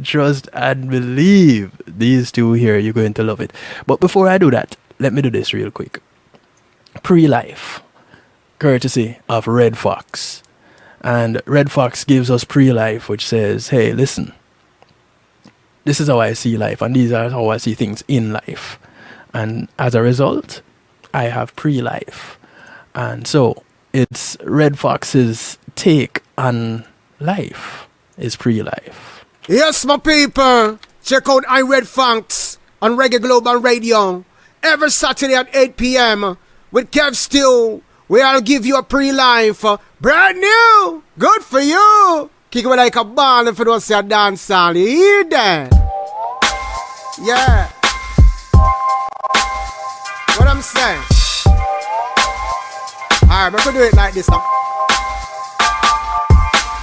trust, and believe. These two here, you're going to love it. But before I do that, let me do this real quick. Pre-life, courtesy of Red Fox. And Red Fox gives us pre-life, which says, hey, listen, this is how I see life, and these are how I see things in life. And as a result, I have pre-life. And so it's Red Fox's take on life is pre-life. Yes, my people. Check out I Red Fox on Reggae Global Radio every Saturday at 8 p.m. with Kev Stew, where I'll give you a pre-life. Brand new. Good for you. Kick it like a ball if you don't see a dance song. You hear that? Yeah. What I'm saying? Alright, we're gonna do it like this now.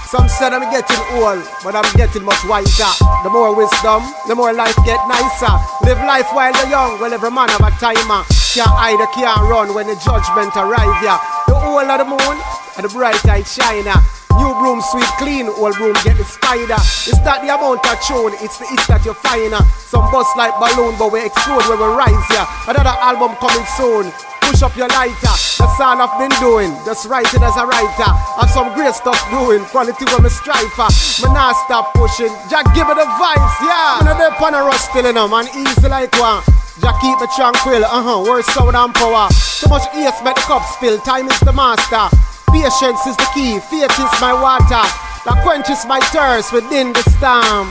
Some said I'm getting old, but I'm getting much wiser. The more wisdom, the more life get nicer. Live life while you're young, well every man have a timer. Can't hide or can't run when the judgment arrive, yeah. The whole of the moon and the bright light shiner. New broom sweep clean, old broom get the spider. It's not the amount of tune, it's the itch that you find. Some bust like balloon, but we explode when we rise, yeah. Another album coming soon. Push up your lighter, that's all I've been doing. Just writing as a writer. Have some great stuff brewing, quality when me strive for. Me not stop pushing, Jack give me the vibes, yeah. Me no dey pan a rush still in man, easy like one. Jack keep me tranquil, worse sound and power. Too much ace make the cup spill, time is the master. Patience is the key, faith is my water. That quenches my thirst within the storm.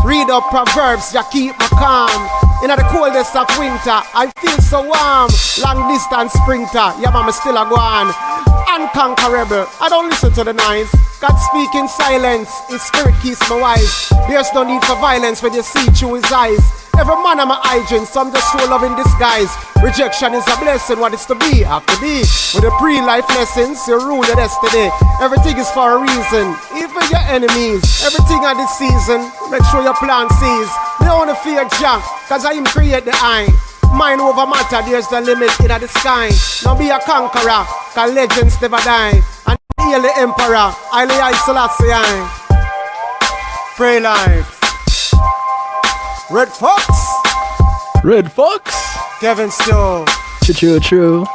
Read up Proverbs, Jack keep me calm. In the coldest of winter, I feel so warm. Long distance sprinter, yeah mama still a go on. Unconquerable, I don't listen to the noise. God speak in silence, his spirit keeps me wise. There's no need for violence when you see through his eyes. Every man I'm a hygiene, some just show love in disguise. Rejection is a blessing, what is to be, have to be. With the pre-life lessons, you rule your destiny. Everything is for a reason, even your enemies. Everything at this season, make sure your plan sees. They only fear Jah, cause I him create the eye. Mind over matter, there's the limit in the sky. Now be a conqueror, cause legends never die. And hail the emperor, Haile Selassie. Pray life. Red Fox. Red Fox. Kevin Stew. True.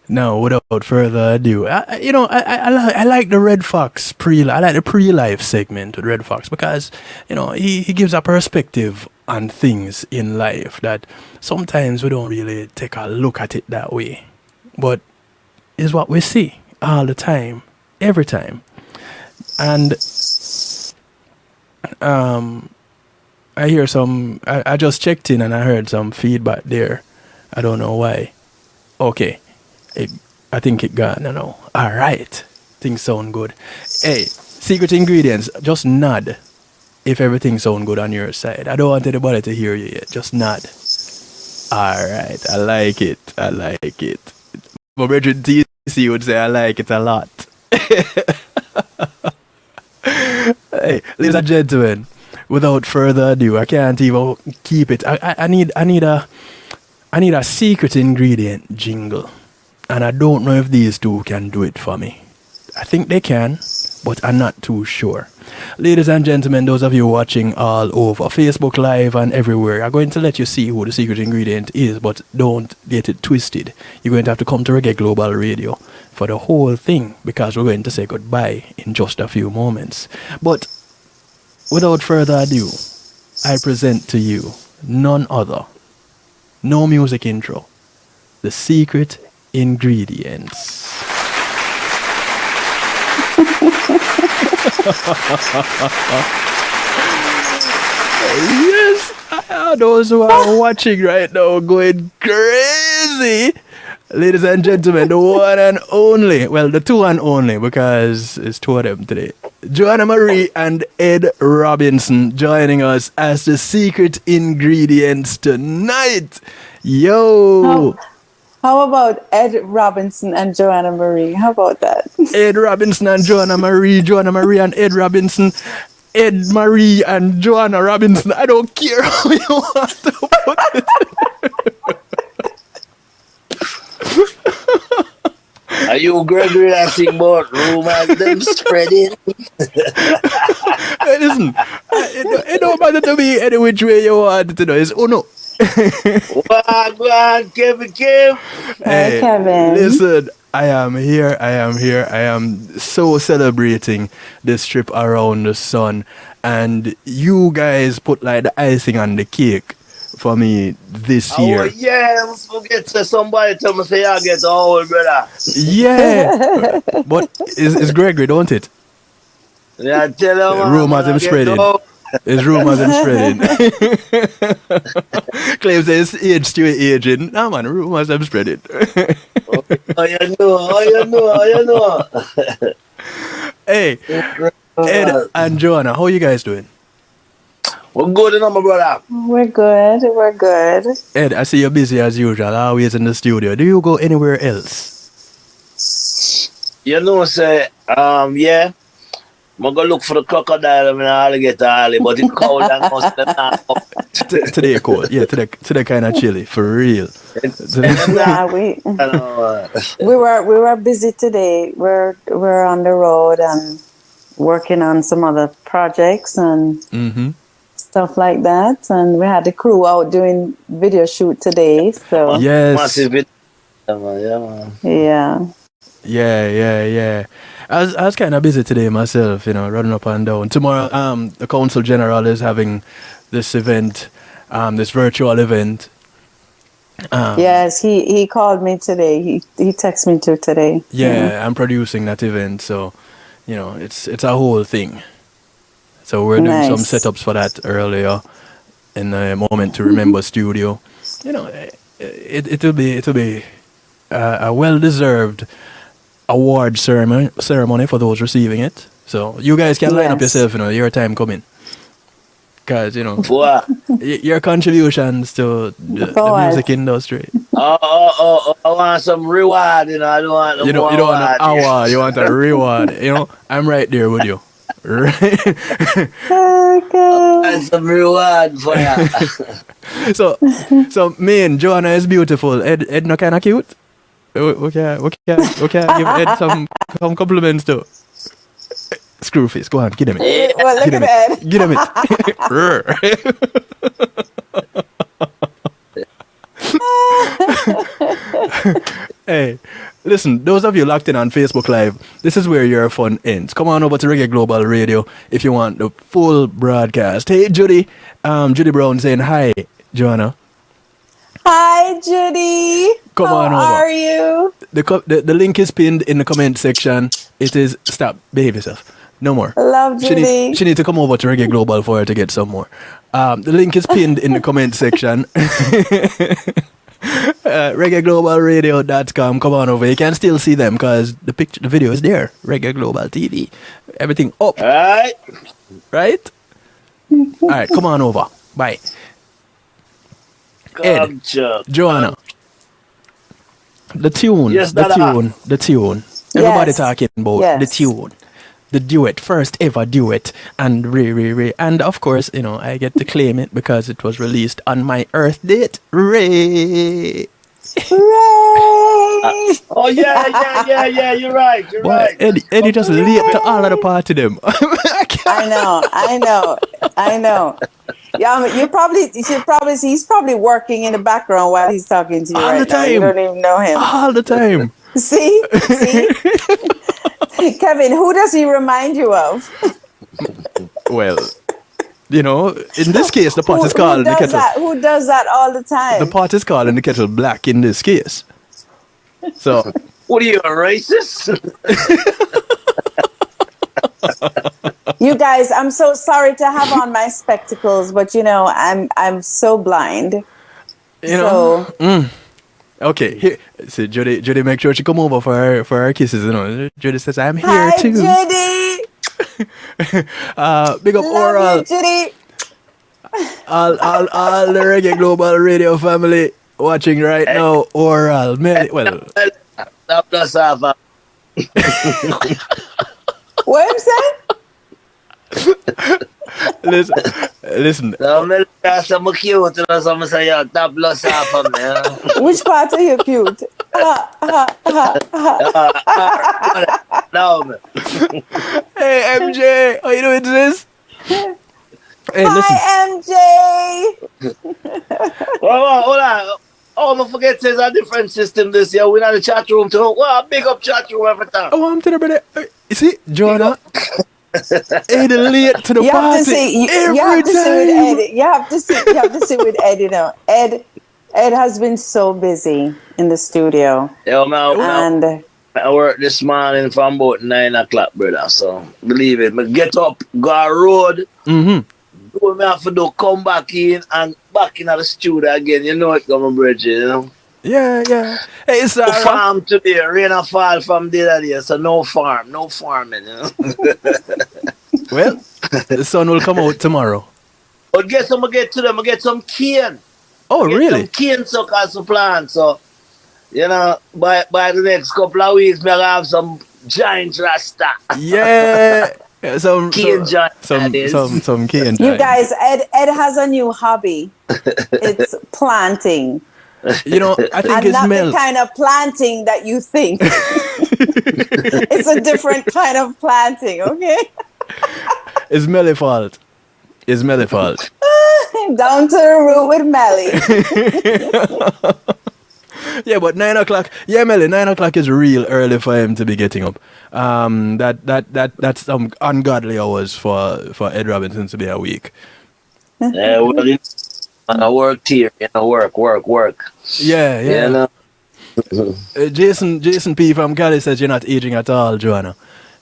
Now, without further ado, I like the Red Fox I like the pre-life segment with Red Fox because, he gives a perspective on things in life that sometimes we don't really take a look at it that way. But it's what we see all the time, every time. And I hear I just checked in and I heard some feedback there. I don't know why. Okay. I think it gone now. Alright. Things sound good. Hey, secret ingredients, just nod if everything sound good on your side. I don't want anybody to hear you yet. Just nod. Alright, I like it. My brother TC would say I like it a lot. Hey, ladies and gentlemen, without further ado, I can't even keep it. I need a secret ingredient jingle. And I don't know if these two can do it for me. I think they can, but I'm not too sure. Ladies and gentlemen, those of you watching all over Facebook Live and everywhere, I'm going to let you see who the secret ingredient is, but don't get it twisted. You're going to have to come to Reggae Global Radio for the whole thing, because we're going to say goodbye in just a few moments. But without further ado, I present to you none other, no music intro, the secret ingredients. Yes, those who are watching right now going crazy. Ladies and gentlemen, the one and only, well, the two and only, because it's two of them today. Joanna Marie and Ed Robinson joining us as the secret ingredients tonight. Yo! How about Ed Robinson and Joanna Marie? How about that? Ed Robinson and Joanna Marie and Ed Robinson, Ed Marie and Joanna Robinson. I don't care how you want to put it. I Are you Gregory that sing about rumors them spreading? Hey, listen, it don't matter to me any which way you want to know. It's Uno. Wagwan, Kevin Kim. Hi, Hey, Kevin. listen, I am here. I am here. I am so celebrating this trip around the sun. And you guys put like the icing on the cake for me this Oh, year. yeah, forget to somebody tell me say I get old, brother. Yeah. But it's Gregory, don't it? Yeah, I tell you, man, Rumors I him get spreading. old. It's rumors him spreading. Claims that it's age still aging. Nah, man, rumors him spreading. Oh, you know, oh, you know, oh, you know. Hey, Ed and Joanna, how you guys doing? We're good enough, my brother. We're good. We're good. Ed, I see you're busy as usual, always in the studio. Do you go anywhere else? You know, say, yeah, I'm going to look for the crocodile and the alligator alley, but it's cold and most of them Today cold. Yeah, today kind of chilly, for real. Yeah, we were busy today. We're on the road and working on some other projects and Mm-hmm. stuff like that. And we had the crew out doing video shoot today. So Yes. massive video. Yeah, man. yeah. Yeah. I was kind of busy today myself, running up and down. Tomorrow, the Council General is having this event, this virtual event. Yes, he called me today. He texted me too today. Yeah, I'm producing that event, so it's a whole thing. So we're doing some Nice. setups for that earlier in the Moment to Remember studio. It'll be a well-deserved award ceremony for those receiving it. So you guys can line up Yes. yourself, your time coming. Because, What? your contributions to the Forward. music industry. I want some reward, I don't want no You don't want an award. award, you want a reward. I'm right there with you. Right? Okay. And some reward for you. So me and Joanna is beautiful. Ed no kind of cute. We can give Ed some compliments too. Screwface, go on, give him it. Well, look Give him at it. that. Give him it. Hey, listen, those of you locked in on Facebook Live, this is where your fun ends. Come on over to Reggae Global Radio if you want the full broadcast. Hey, Judy. Judy Brown saying hi, Joanna. Hi, Judy. Come on over. How are you? The link is pinned in the comment section. It is stop, behave yourself. No more. Love Judy. She need to come over to Reggae Global for her to get some more. The link is pinned in the comment section. ReggaeGlobalRadio.com. Come on over. You can still see them because the video is there. Reggae Global TV. Everything up. Alright? Right? Alright, come on over. Bye. Ed. Come, Chuck. Joanna. The tune. Yes, the Dada. tune. Everybody Yes. talking about Yes. the tune. The duet, first ever duet, and Ray. And of course, I get to claim it because it was released on my Earth date. Ray. Hooray! Oh, yeah, you're right. You're Boy, right. Eddie just late to all of the party them. I know. Yeah, you should probably see he's probably working in the background while he's talking to you All right the now. You time. don't even know him. All the time. See? Kevin, who does he remind you of? Well, in this case, the pot is called in the kettle. Who does that all the time? The pot is called in the kettle black in this case. So, What are you, a racist? You guys, I'm so sorry to have on my spectacles, but I'm so blind. So okay. Here, see, Judy, make sure she come over for her kisses. Judy says, "I'm here hi, too." Judy. Big up Love Oral. you, Judy. All the Reggae Global Radio family watching right now. Oral, well, Stop us off. What am saying? listen. I'm cute. I'm say, top us off of me. Which part are you cute? No, man. Hey, MJ, how you doing, sis? Hey, listen. Hi, MJ. Hold on. Oh, I forget there's a different system this year. We're in the chat room too. Well, big up chat room every time. Oh, I'm to the brother. You see, Joanna. Hey, the late to the You have party to see. every You have to see with time. Ed. You have to see. You have to see with Ed. You know, Ed has been so busy in the studio, Yo, man, and I work this morning from about 9 o'clock, brother. So, believe it. Me get up, go on road. Mm-hmm. Do what me have to do, come back in and back in at the studio again. You know it, come bridge, you know. Yeah, yeah. Hey, No Sarah. farm today. Rain a fall from day to day. So, no farming, you know. Well, the sun will come out tomorrow. But guess what I get to them? I get some cane. Oh, I get really? some cane suckers to plant. So, you know, by the next couple of weeks, me have some giant rasta. Yeah. Some Cane giant. some cane you giant. guys, Ed has a new hobby. It's planting, You know, I think and it's not Mel. the kind of planting that you think. It's a different kind of planting. Okay, It's Melly fault. It's Melly fault. down to the root with Melly. Yeah, but 9 o'clock. Yeah, Melly, 9 o'clock is real early for him to be getting up. That's some ungodly hours for Ed Robinson to be awake. Yeah, well, I work here. You know, work. Yeah, yeah. You know. Jason P from Cali says you're not aging at all, Joanna.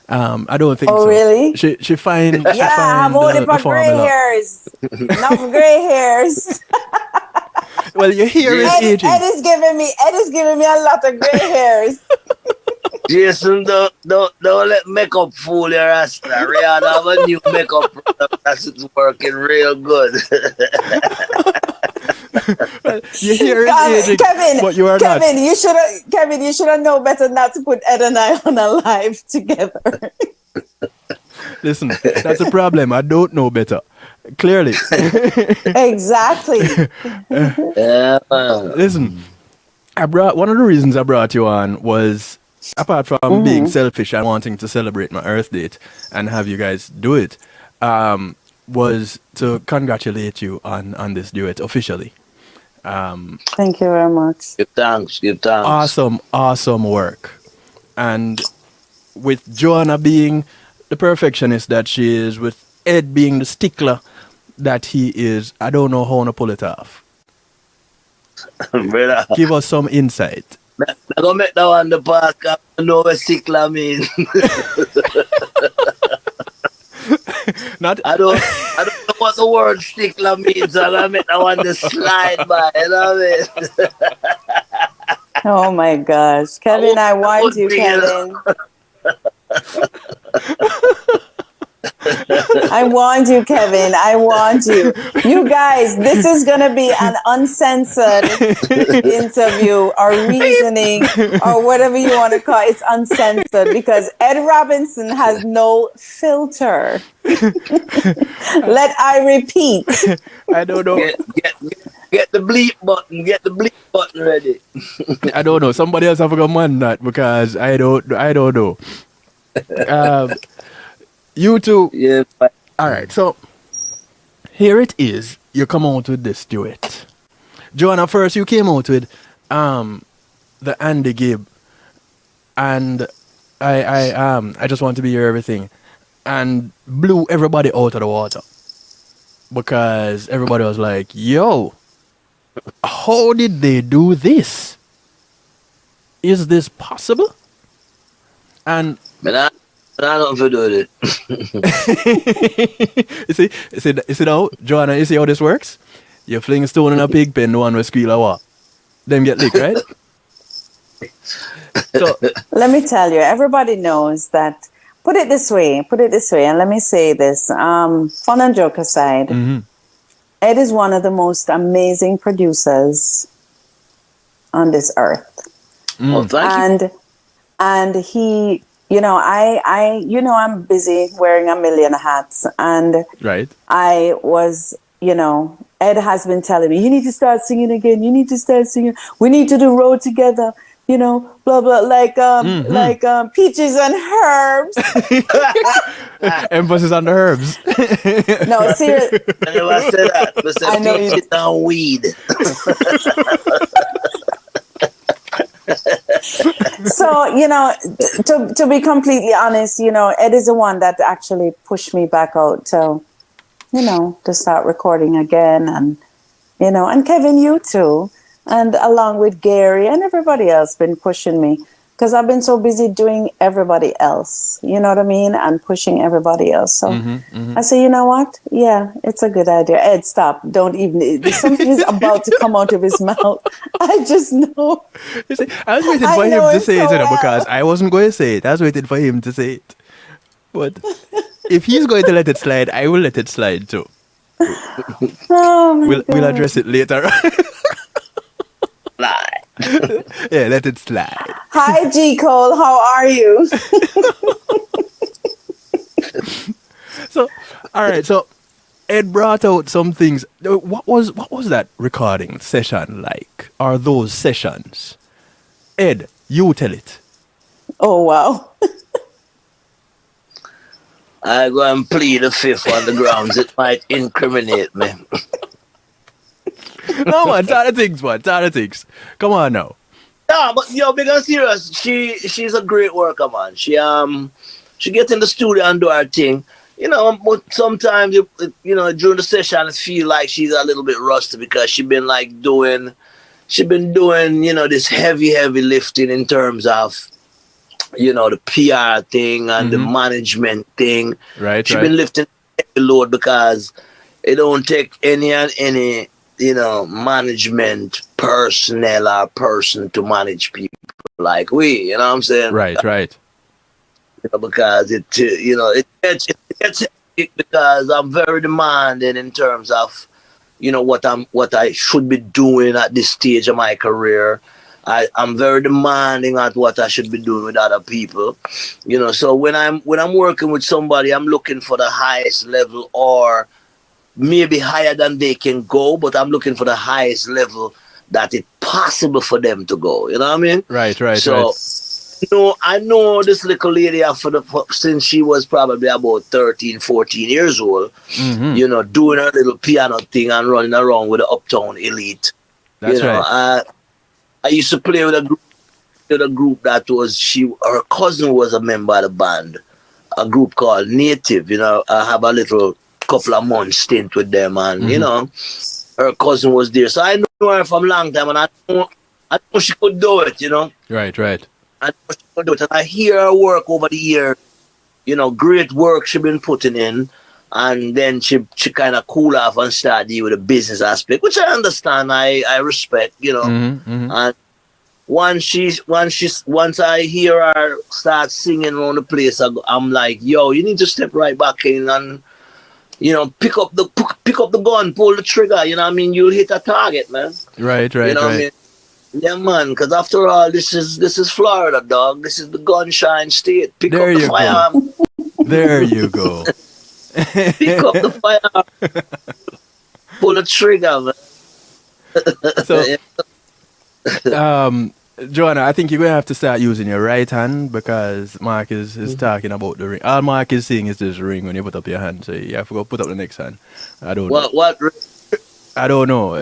I don't think so. Oh, really? She find Yeah, I'm only for gray hairs. Not for gray hairs. Well, your hair is aging. Ed is giving me a lot of gray hairs. Jason, don't let makeup fool your Rasta. Rihanna have a new makeup product that's working real good. Well, your hair is aging, Kevin, but you are not. Kevin, you should have known better not to put Ed and I on a live together. Listen, that's a problem. I don't know better. Clearly. Exactly. Yeah, man. Listen, one of the reasons I brought you on was, apart from being selfish and wanting to celebrate my Earth date and have you guys do it, was to congratulate you on this duet officially. Thank you very much. Give thanks. Awesome work. And with Joanna being the perfectionist that she is, with Ed being the stickler that he is, I don't know how to pull it off. Brother, Give us some insight. I'm going to make that one the podcast. I know what sickler means. I don't know what the word stickler means. So I'm going to make that one the slide by. You know what I mean? Oh my gosh. Kevin, I want you, Kevin. I want you, Kevin. I want you. You guys, this is going to be an uncensored interview or reasoning or whatever you want to call it. It's uncensored because Ed Robinson has no filter. Let I repeat. I don't know. Get the bleep button. Get the bleep button ready. I don't know. Somebody else have to come on that because I don't know. You two. Yeah. All right. So here it is. You come out with this duet. Joanna, first you came out with the Andy Gibb, and I just want to be your everything, and blew everybody out of the water because everybody was like, "Yo, how did they do this? Is this possible?" And I don't feel do you see now, Joanna, you see how this works? You fling a stone in a pig pen, the one with squeal a what? Them get licked, right? So let me tell you, everybody knows that. Put it this way, and let me say this. Fun and joke aside, Ed is one of the most amazing producers on this earth. Well, thank you. And he, I'm busy wearing a million hats, and right. I was, Ed has been telling me, you need to start singing again. You need to start singing. We need to do Road Together. blah blah, like peaches and herbs. Emphasis on the herbs. No, seriously, I never said that. I I said know you. peaches and weed. So, to be completely honest, Ed is the one that actually pushed me back out to start recording again. And Kevin, you too. And along with Gary and everybody else been pushing me because I've been so busy doing everybody else, you know what I mean? And pushing everybody else. So I say, you know what? Yeah, it's a good idea. Ed, stop. Don't even, something is about to come out of his mouth. I just know. You see, I was waiting I for him know to it say so it, well. because I wasn't going to say it. I was waiting for him to say it. But if he's going to let it slide, I will let it slide too. Oh my We'll God. address it later. Lie. Yeah, let it slide. Hi, G. Cole. How are you? So, all right. So, Ed brought out some things. What was that recording session like? Are those sessions? Ed, you tell it. Oh, wow. I go and plead the fifth on the grounds it might incriminate me. No, man, tell the things, man. Tell the things. Come on now. No, but because serious, she's a great worker, man. She gets in the studio and do her thing. But sometimes during the session I feel like she's a little bit rusty because she been doing this heavy lifting in terms of the PR thing and the management thing. Right, She right. been lifting heavy load because it don't take any management personnel or person to manage people like we. You know what I'm saying? Right, right. Because it gets hectic because I'm very demanding in terms of what I should be doing at this stage of my career. I'm very demanding at what I should be doing with other people. So when I'm working with somebody, I'm looking for the highest level or maybe higher than they can go, but I'm looking for the highest level that it's possible for them to go. You know what I mean? Right, right, So, right. I know this little lady since she was probably about 13, 14 years old, doing her little piano thing and running around with the Uptown Elite. That's right. I used to play with a group that her cousin was a member of the band, a group called Native. I have a little couple of months stint with them, and her cousin was there, so I know her from a long time, and I know she could do it. Right, right. I know she could do it, and I hear her work over the years. Great work she been putting in, and then she kind of cool off and start dealing with the business aspect, which I understand, I respect. And once I hear her start singing around the place, I'm like, yo, you need to step right back in and pick up the gun, pull the trigger. You know what I mean? You'll hit a target, man. Right, right, You know what I mean? Yeah, man. Because after all, this is Florida, dog. This is the gunshine state. Pick There up the you go. firearm. There you go. Pick up the firearm. Pull the trigger, man. So, Joanna, I think you're going to have to start using your right hand because Mark is talking about the ring. All Mark is seeing is this ring when you put up your hand. So you have to go put up the next hand. I don't know. What? I don't know.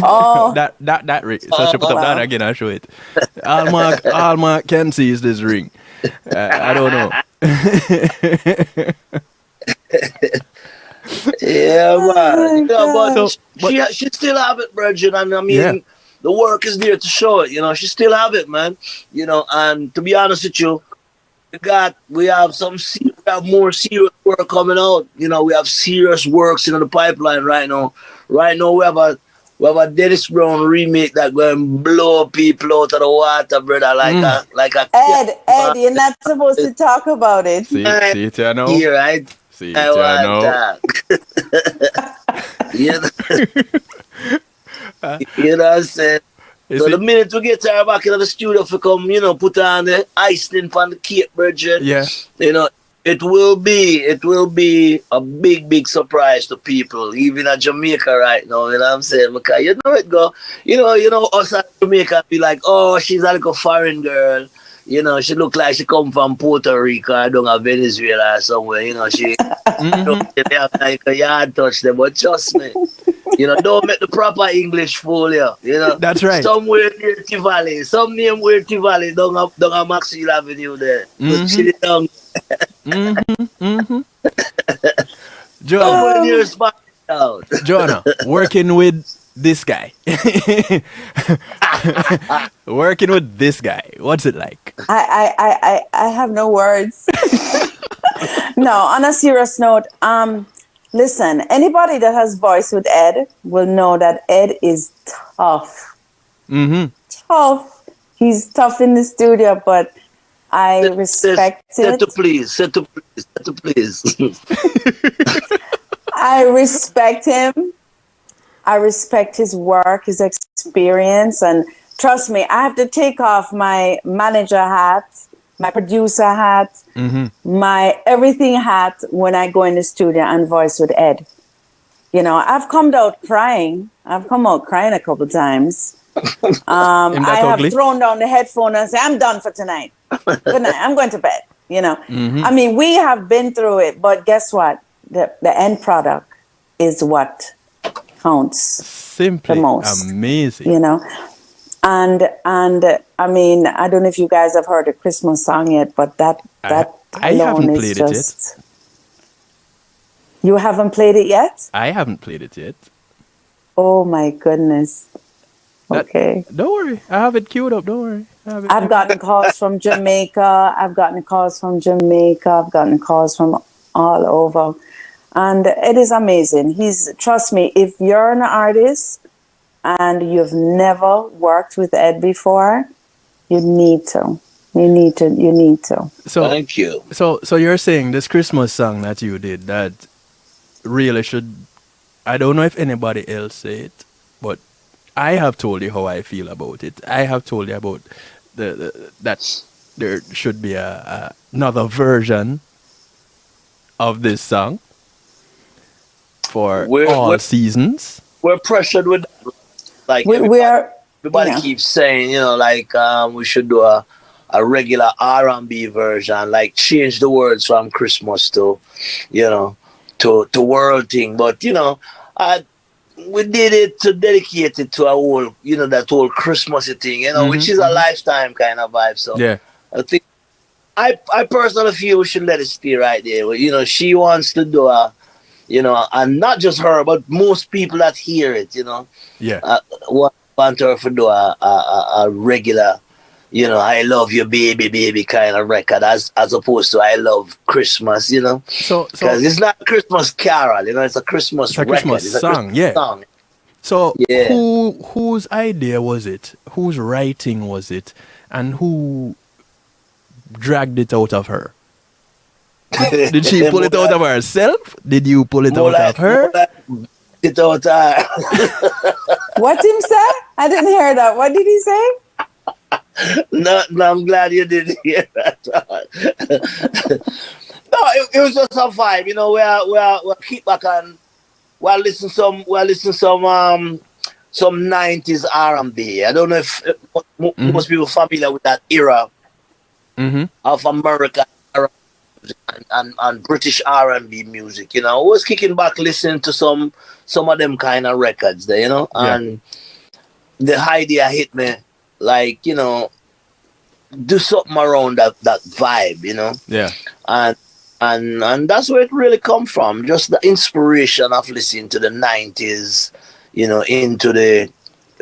Oh, that ring. So she put up that again, I'll show it. All Mark can see is this ring. I don't know. Yeah, man. God. But she still have it, Bridget. And I mean, the work is there to show it. She still have it, man. And to be honest with you, we have more serious work coming out. We have serious works in the pipeline right now. Right now, we have a Dennis Brown remake that going to blow people out of the water, brother. Like a Ed, you're not supposed to talk about it. See it here now. here, right? See it I here want now. You know what I'm saying? So the minute we get her back into the studio for come, put on the icing on the cake, Bridget. Yeah. It will be a big surprise to people, even at Jamaica right now. You know what I'm saying? Because you know it go. Us at Jamaica be like, oh, she's a little foreign girl. She look like she come from Puerto Rico, I don't know, Venezuela or somewhere. She don't Mm-hmm. really have like a yard touch them. But trust me, don't make the proper English fool you. That's right. Somewhere near Tivoli, some name where Tivoli, don't have Maxwell Avenue there. Just Mm-hmm. chill it down. Mm-hmm. Mm-hmm. Joanna, Somewhere near Oh, Spanish Town. Joanna, working with this guy. Working with this guy. What's it like? I have no words. No, on a serious note, listen, anybody that has voice with Ed will know that Ed is tough. Mm-hmm. Tough. He's tough in the studio, but I respect Set to it. please, set to please, set to please. I respect him. I respect his work, his experience, and trust me, I have to take off my manager hat, my producer hat, Mm-hmm. my everything hat when I go in the studio and voice with Ed. I've come out crying. I've come out crying a couple times. Him I that have ugly? thrown down the headphone and say, I'm done for tonight. Good night. I'm going to bed. Mm-hmm. I mean, we have been through it, but guess what? The end product is what counts the Simply most, amazing. And I mean, I don't know if you guys have heard the Christmas song yet, but that I, I alone haven't is played it yet. just. You haven't played it yet? I haven't played it yet. Oh my goodness. That- Okay. Don't worry. I have it queued up. Don't worry. I have it I've gotten calls from Jamaica. I've gotten calls from all over. And it is amazing. Trust me, if you're an artist and you've never worked with Ed before, you need to. You need to. So, Thank you. so you're saying this Christmas song that you did that really should. I don't know if anybody else say it, but I have told you how I feel about it. I have told you about that there should be another version of this song for We're all we're seasons. we're pressured with like We are, everybody yeah. keeps saying, like we should do a regular R&B version, like change the words from Christmas to, to world thing. But I we did it to dedicate it to a whole, that whole Christmassy thing, which is a Mm-hmm. lifetime kind of vibe. So Yeah. I think I personally feel we should let it stay right there. But, she wants to do and not just her, but most people that hear it, Yeah. want her to do a regular, I love you, baby kind of record, as opposed to I love Christmas, So because it's not a Christmas carol, it's a Christmas it's a record, Christmas it's a song. Christmas Yeah. song. So Yeah. whose idea was it? Whose writing was it? And who dragged it out of her? Did she pull it out of herself? Did you pull it out of her? More like it out her. What him say? I didn't hear that. What did he say? No, I'm glad you didn't hear that. No, it was just a vibe, we'll keep back and some 90s R&B. I don't know if Mm-hmm. most people familiar with that era Mm-hmm. of American and British R&B music. I was kicking back listening to some of them kind of records there, Yeah. and the idea hit me like, do something around that vibe, Yeah. and that's where it really come from. Just the inspiration of listening to the 90s, into the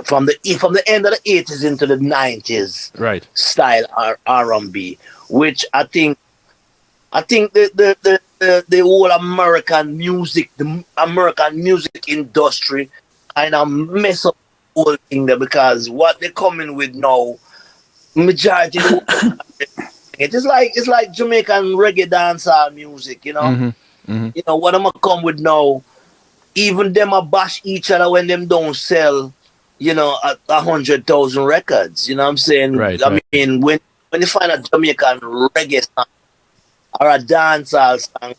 from the end of the 80s into the 90s Right. style R&B, which I think the whole the American music industry kind of mess up the whole thing there, because what they're coming with now, majority of it's like Jamaican reggae dancehall music, Mm-hmm. Mm-hmm. what I'm gonna come with now. Even them a bash each other when them don't sell, 100,000 records. You know what I'm saying? Right. I Right. mean, when you find a Jamaican reggae song, or a dancehall song,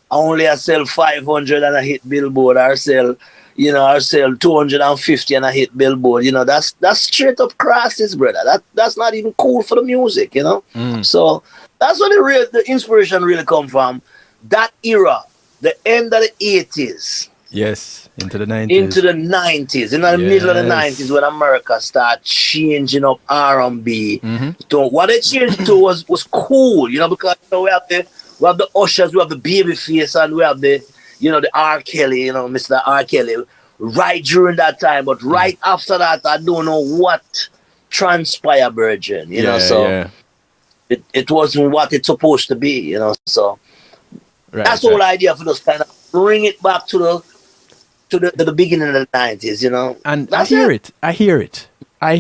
only I sell 500 and I hit Billboard, or sell 250 and I hit Billboard. That's straight up crosses, brother. That's not even cool for the music. So that's where the inspiration really come from. That era, the end of the 80s. Yes, into the 90s. Into the 90s, in the middle of the 90s, when America started changing up R&B. So what they changed to was cool, because we have the Ushers, we have the Babyface, and we have the R. Kelly, Mr. R. Kelly, right during that time. But right after that, I don't know what transpired, Virgin, It wasn't what it's supposed to be, so that's the whole idea for us, kind of bring it back to the beginning of the 90s, And that's I hear it. I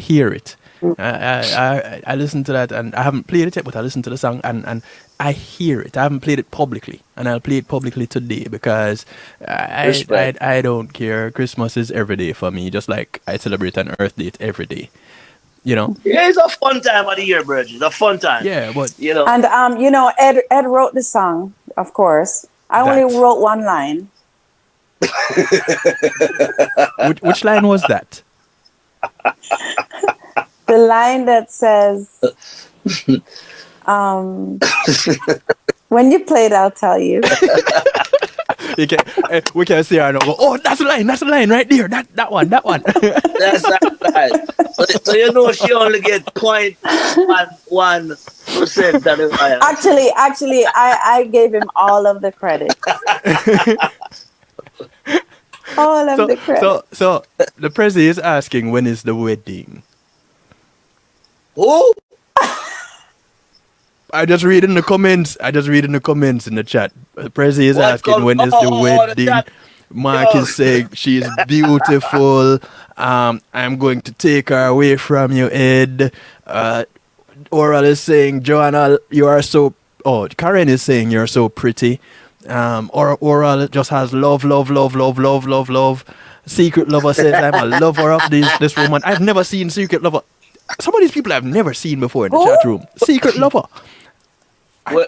listen to that, and I haven't played it yet, but I listen to the song, and I hear it. I haven't played it publicly, and I'll play it publicly today because I don't care. Christmas is every day for me, just like I celebrate an Earth Day every day. Yeah, it's a fun time of the year, Bridget. It's a fun time. Yeah, but And Ed wrote the song, of course. I only wrote one line. Which line was that? The line that says, when you play it, I'll tell you. We can see her and go, oh, that's the line right there. That one. That's right. So she only gets 0.1%. Actually, I gave him all of the credit. All of the credit. So the president is asking, when is the wedding? Who? I just read in the comments in the chat. The president is asking, when is the wedding? Mark is saying she's beautiful. I'm going to take her away from you, Ed. Oral is saying, Joanna, you are so. Oh, Karen is saying you're so pretty. Oral just has love. Secret Lover says, I'm a lover of this woman. I've never seen Secret Lover. Some of these people I've never seen before in the chat room. Secret Lover.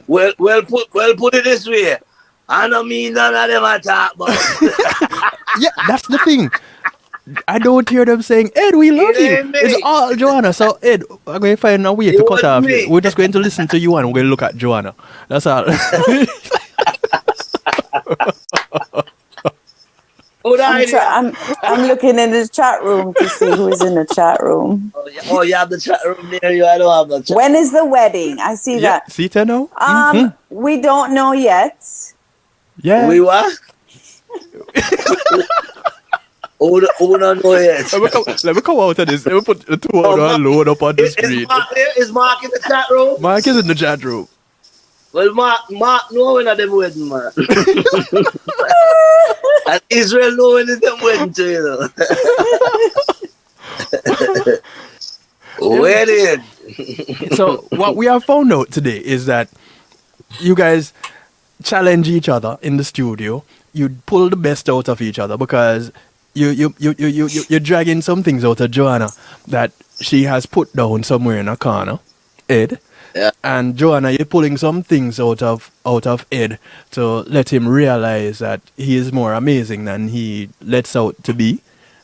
Well, put it this way. I don't mean none of them I talk about. Yeah, that's the thing. I don't hear them saying, Ed, we love you. It's all Joanna. So, Ed, I'm going to find a way to cut off. We're just going to listen to you and we're going to look at Joanna. That's all. I'm looking in the chat room to see who's in the chat room. Oh, you have the chat room near you. I don't have the chat. When is the wedding? I see that. See it now? We don't know yet. Yeah. We what? Who don't know yet? Let me come out of this. Let me put the two on load up on the screen. Is Mark in the chat room? Mark is in the chat room. Well, Mark know when them wedding, man. And Israel know when it's them wedding too, Wedding. So what we have found out today is that you guys challenge each other in the studio. You pull the best out of each other because you're dragging some things out of Joanna that she has put down somewhere in a corner, Ed. Yeah. And Joanna, you're pulling some things out of Ed to let him realize that he is more amazing than he lets out to be,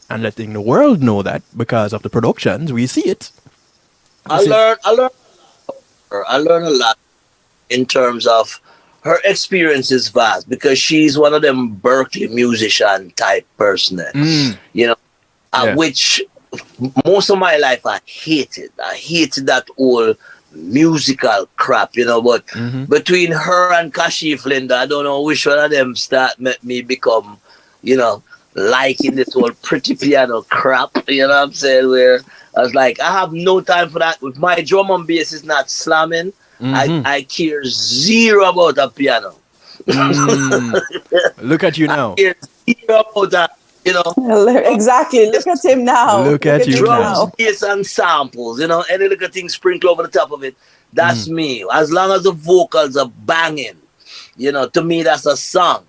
and letting the world know that because of the productions we see it. I learned a lot in terms of her experience is vast because she's one of them Berkeley musician type person, which most of my life I hated. I hated that whole musical crap, but between her and Kashif Linda, I don't know which one of them made me become, liking this whole pretty piano crap, you know what I'm saying, where I was like, I have no time for that. If my drum and bass is not slamming, I care zero about a piano. Look at you now. I care zero about that. Exactly. Look at him now. Look at you now. Bass and samples, any little thing sprinkled over the top of it. That's me. As long as the vocals are banging, to me that's a song.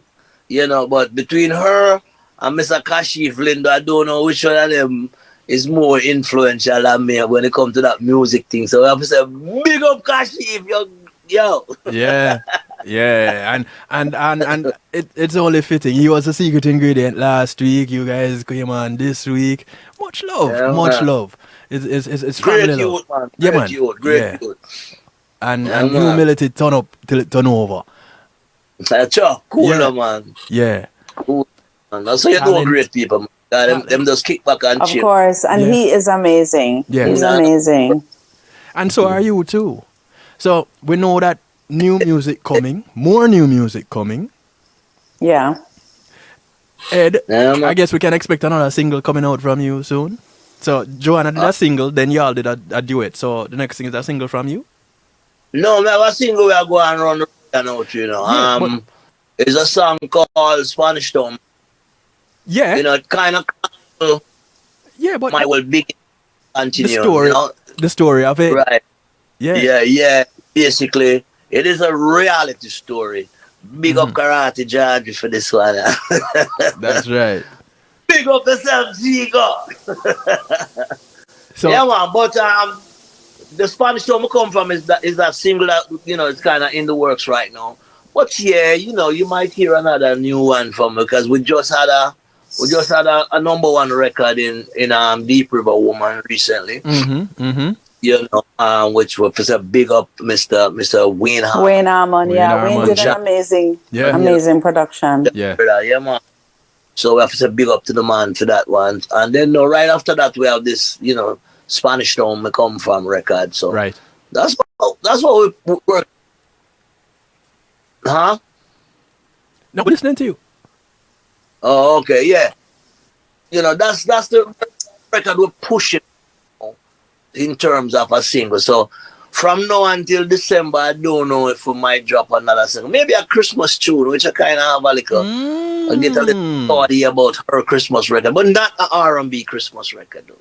But between her and Mr. Kashif Linda, I don't know which one of them is more influential than me when it comes to that music thing. So I have to say, big up Kashif, yo. Yeah. Yeah, and it's only fitting. He was a secret ingredient last week. You guys came on this week. Much love, Yeah, much man. love. It's Great family love. youth, man. Yeah, Great man. youth. Great Yeah, youth. Yeah, and man. humility turn up till it turn over. That's all. Yeah, Cooler, man. yeah. Cool. Man. That's how you know Talent, great people, man. Them talent. just kick back and Of chill. course. And Yeah, he is amazing. yeah. He's Nah, amazing. And so are you too. So we know that new music coming, more new music coming. Yeah. Ed, yeah, man. I guess we can expect another single coming out from you soon. So Joanna did a single, then y'all did a duet. So the next thing is a single from you. No, man, I single we are going around the road, you know. Yeah, but It's a song called Spanish Town. yeah, You know, it kind of yeah, but might well begin the continue, story, you know. the story of it. Right. Yeah. Yeah, yeah. Basically, it is a reality story. Big up Karate George for this one. That's right. Big up yourself, Zigo. So Yeah, man. But the Spanish town I come from is that single that it's kind of in the works right now. But yeah, you might hear another new one from me because we just had a number one record in Deep River Woman recently. Which was a big up Mr. Wayne Hart. Wayne Harmon. Wayne Yeah. Wayne Harmon. did an amazing, Yeah. amazing production. Yeah. Yeah, man. So we have to say big up to the man for that one. And then right after that we have this, Spanish Town me come from record. So Right. that's what we work. Huh? No, we're listening to you. Oh, okay, yeah. That's the record we're pushing in terms of a single. So from now until December, I don't know if we might drop another single. Maybe a Christmas tune, which I kind of have a little, I get a little thoughty about her Christmas record, but not an R&B Christmas record though.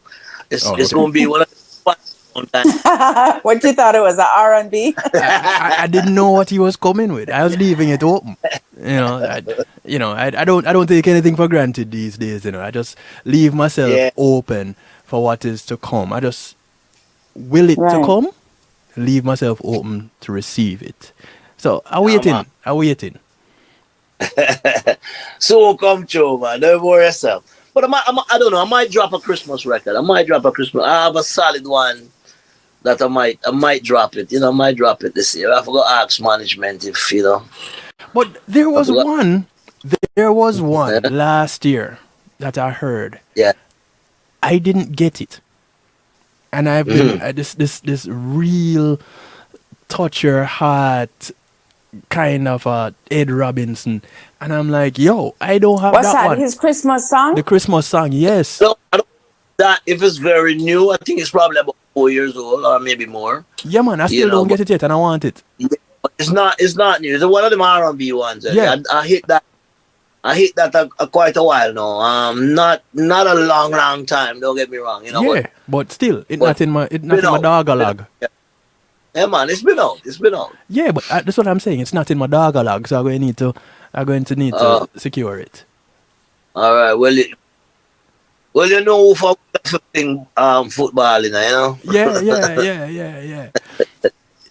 It's Okay. going to be one of the fun times. What you thought it was, a R&B? I didn't know what he was coming with. I was leaving it open. I don't take anything for granted these days. I just leave myself Yeah. open for what is to come. I just will it to Right. come, leave myself open to receive it. So I'm Yeah, waiting. man. I'm waiting. So come true, man. Don't worry yourself. But I don't know. I might drop a Christmas record. I have a solid one that I might drop it. I might drop it this year. I forgot to ask management if. But there was What? one. There was one last year that I heard. Yeah. I didn't get it, and I've been this real touch your heart kind of Ed Robinson, and I'm like, yo, I don't have What's that that? one. His Christmas song? The Christmas song, yes. So I don't that if it's very new. I think it's probably about 4 years old or maybe more. Yeah, man, I still don't get it yet, and I want it. Yeah, but it's not new. It's one of them R&B ones. Yeah. I hit that. I hit that quite a while now. Not a long time. Don't get me wrong. Yeah, but still, it's but not in my dog log. Yeah, man, it's been out. Yeah, but that's what I'm saying. It's not in my dog log, so I'm going to need to secure it. All right. Well, who for thing football, Yeah.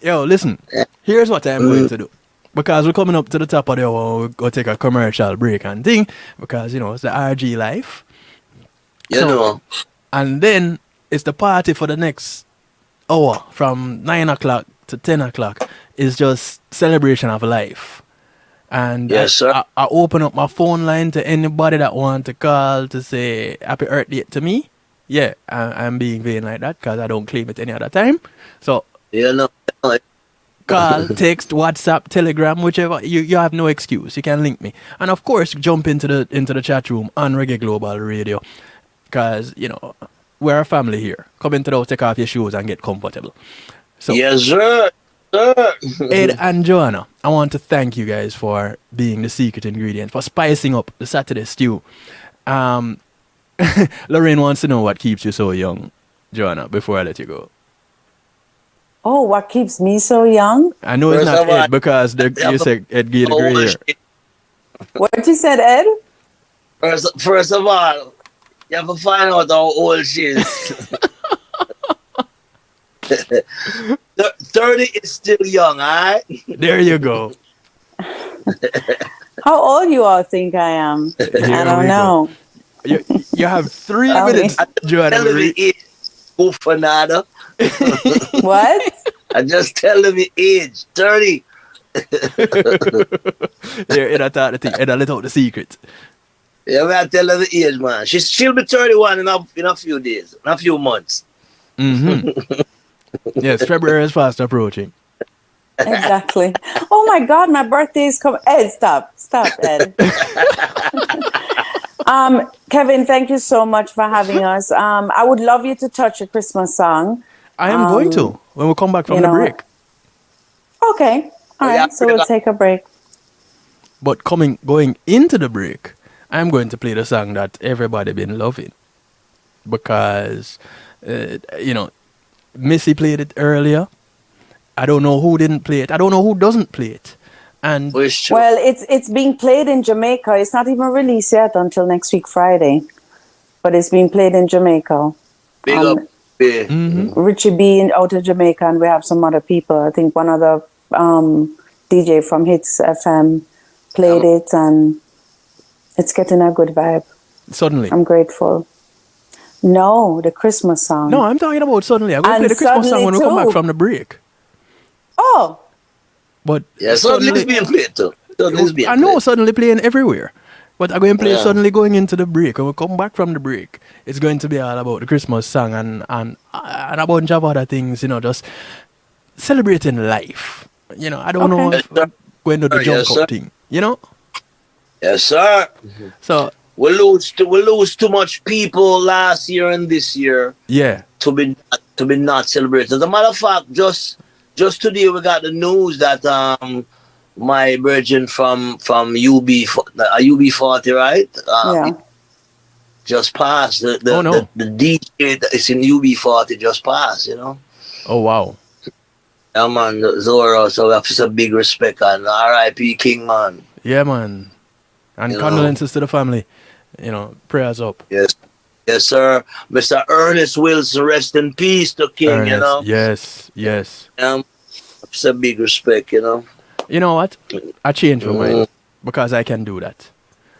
Yo, listen. Here's what I'm going to do. Because we're coming up to the top of the hour, we'll go take a commercial break and thing. Because, it's the RG life. And then it's the party for the next hour from 9 o'clock to 10 o'clock. It's just celebration of life. And yes, sir. I open up my phone line to anybody that want to call to say happy Earth Day to me. Yeah, I'm being vain like that because I don't claim it any other time. So call, text, WhatsApp, Telegram, whichever. You have no excuse. You can link me. And of course, jump into the chat room on Reggae Global Radio. Because, we're a family here. Come into the house, take off your shoes and get comfortable. So, yes, sir. Ed and Joanna, I want to thank you guys for being the secret ingredient, for spicing up the Saturday stew. Lorraine wants to know what keeps you so young, Joanna, before I let you go. Oh, what keeps me so young? I know it's not Ed because you said Ed gave the gray hair. What you said, Ed? First of all, you have to find out how old she is. 30 is still young, alright? There you go. How old you all think I am? I don't know. You have 3 Tell me. minutes, Joanna Tell Marie. me age, Ufanada. What? I just tell them the age, 30. Yeah, and I thought the thing, and I let out the secret. Yeah, man, I tell her the age, man. She'll be 31 in a few days, in a few months. Yes, February is fast approaching. Exactly. Oh my God, my birthday is coming. Ed, stop, Ed. Kevin, thank you so much for having us. I would love you to touch a Christmas song. I am going to when we come back from you the know, break. Okay, all yeah, right. So we'll take a break. But going into the break, I'm going to play the song that everybody been loving because Missy played it earlier. I don't know who didn't play it. I don't know who doesn't play it. And Well, it's being played in Jamaica. It's not even released yet until next week Friday, but it's being played in Jamaica. Big up. Yeah. Richie B out of Jamaica, and we have some other people. I think one other DJ from Hits FM played it, and it's getting a good vibe. Suddenly. I'm grateful. No, the Christmas song. No, I'm talking about Suddenly. I'm going to play the Christmas song when we come back from the break. Oh. But yeah, Suddenly's being played too. I know Suddenly playing everywhere. But I'm going to play Suddenly going into the break. When we come back from the break, it's going to be all about the Christmas song and a bunch of other things, just celebrating life. I don't know if we're going to the jump up thing, Yes, sir. So we lose too much people last year and this year. Yeah. To be not celebrated. As a matter of fact, just today we got the news that my virgin from UB40, right? Just passed. The DJ that is in UB40 just passed, Oh, wow. Yeah, man, Zoro. So we have some big respect and R.I.P. King, man. Yeah, man. And condolences to the family. Prayers up. Yes, sir. Mr. Ernest Wilson, rest in peace to King, Ernest, Yes. It's a big respect, You know what? I changed my mind because I can do that.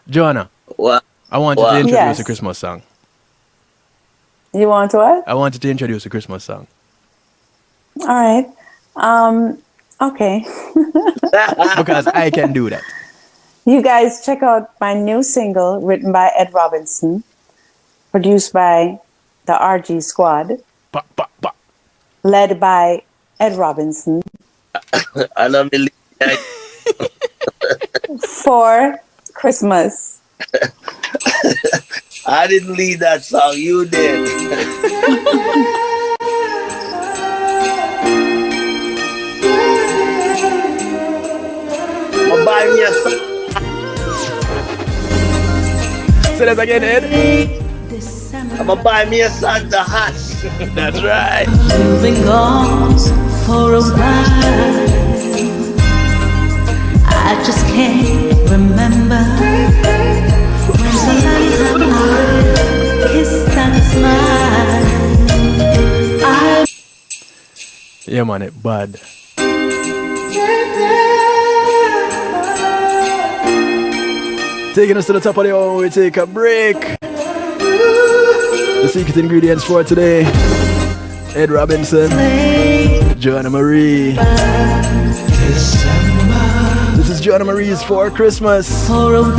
Joanna, what? I want you to introduce a Christmas song. You want what? I want you to introduce a Christmas song. All right. Okay. Because I can do that. You guys check out my new single written by Ed Robinson, produced by the RG Squad, led by Ed Robinson. I don't believe that. For Christmas. I didn't lead that song, you did. Buy me a song. Say that again, Ed. I'm gonna buy me a Santa hat. That's right. You've been gone for a while. I just can't remember when's the last time I kissed and smiled. Yeah, man, it bad. Taking us to the top of the hour, we take a break. The secret ingredients for today: Ed Robinson, Joanna Marie. This is Joanna Marie's For Christmas. For a while,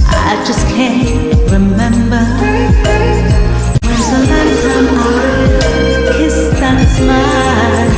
I just can't remember when's the last time I kissed and smiled.